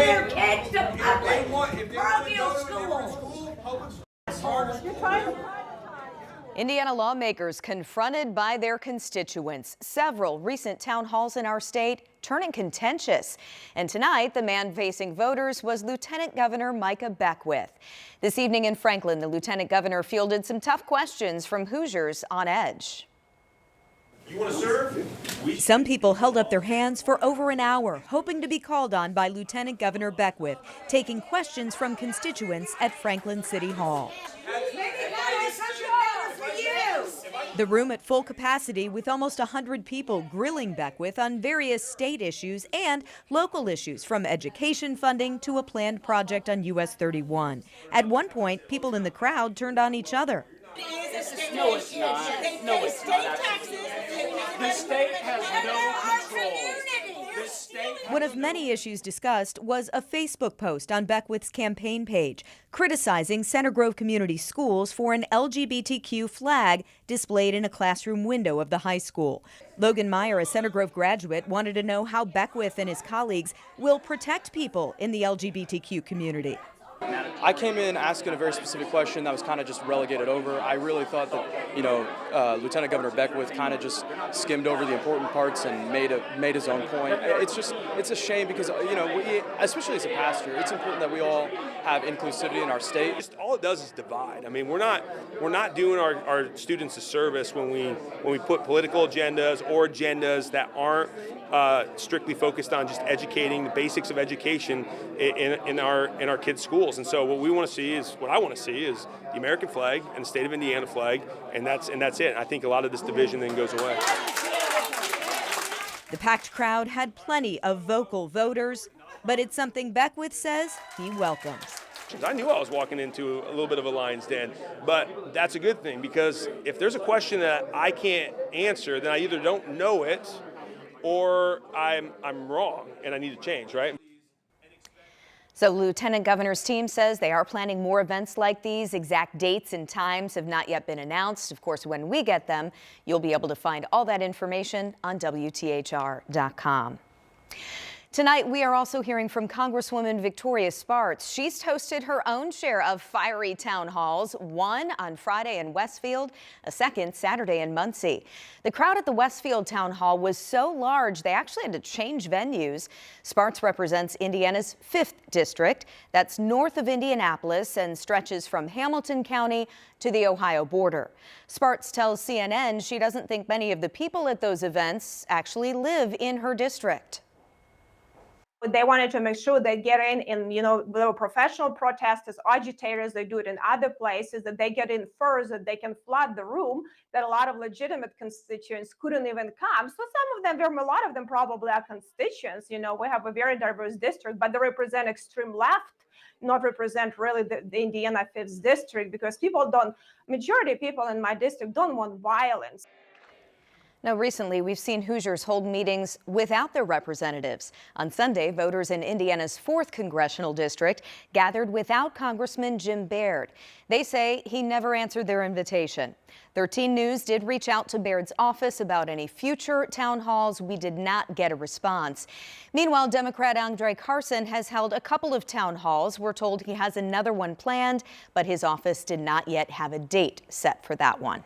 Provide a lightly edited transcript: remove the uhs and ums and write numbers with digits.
their kids to public parochial schools. Indiana lawmakers confronted by their constituents. Several recent town halls in our state turning contentious. And tonight, the man facing voters was Lieutenant Governor Micah Beckwith. This evening in Franklin, the Lieutenant Governor fielded some tough questions from Hoosiers on edge. You want to serve? Some people held up their hands for over an hour, hoping to be called on by Lieutenant Governor Beckwith, taking questions from constituents at Franklin City Hall. The room at full capacity with almost 100 people grilling Beckwith on various state issues and local issues, from education funding to a planned project on US 31. At one point, people in the crowd turned on each other. No, it's not. No, it's not. The state has no control. One of many issues discussed was a Facebook post on Beckwith's campaign page criticizing Center Grove Community Schools for an LGBTQ flag displayed in a classroom window of the high school. Logan Meyer, a Center Grove graduate, wanted to know how Beckwith and his colleagues will protect people in the LGBTQ community. I came in asking a very specific question that was kind of just relegated over. I really thought that, Lieutenant Governor Beckwith kind of just skimmed over the important parts and made his own point. It's a shame because, we, especially as a pastor, it's important that we all have inclusivity in our state. Just all it does is divide. I mean, we're not doing our students a service when we put political agendas or agendas that aren't strictly focused on just educating the basics of education in our kids' schools. And so what I want to see is the American flag and the state of Indiana flag, and that's it. I think a lot of this division then goes away. The packed crowd had plenty of vocal voters, but it's something Beckwith says he welcomes. I knew I was walking into a little bit of a lion's den, but that's a good thing, because if there's a question that I can't answer, then I either don't know it or I'm wrong and I need to change, right? So Lieutenant Governor's team says they are planning more events like these. Exact dates and times have not yet been announced. Of course, when we get them, you'll be able to find all that information on WTHR.com. Tonight, we are also hearing from Congresswoman Victoria Spartz. She's hosted her own share of fiery town halls, one on Friday in Westfield, a second Saturday in Muncie. The crowd at the Westfield Town Hall was so large, they actually had to change venues. Spartz represents Indiana's 5th district. That's north of Indianapolis and stretches from Hamilton County to the Ohio border. Spartz tells CNN she doesn't think many of the people at those events actually live in her district. They wanted to make sure they get in, and the professional protesters, agitators, they do it in other places, that they get in first, that they can flood the room, that a lot of legitimate constituents couldn't even come. So a lot of them probably are constituents. We have a very diverse district, but they represent extreme left, not represent really the Indiana 5th district, because majority of people in my district don't want violence. Now, recently, we've seen Hoosiers hold meetings without their representatives. On Sunday, voters in Indiana's 4th congressional district gathered without Congressman Jim Baird. They say he never answered their invitation. 13 News did reach out to Baird's office about any future town halls. We did not get a response. Meanwhile, Democrat Andre Carson has held a couple of town halls. We're told he has another one planned, but his office did not yet have a date set for that one.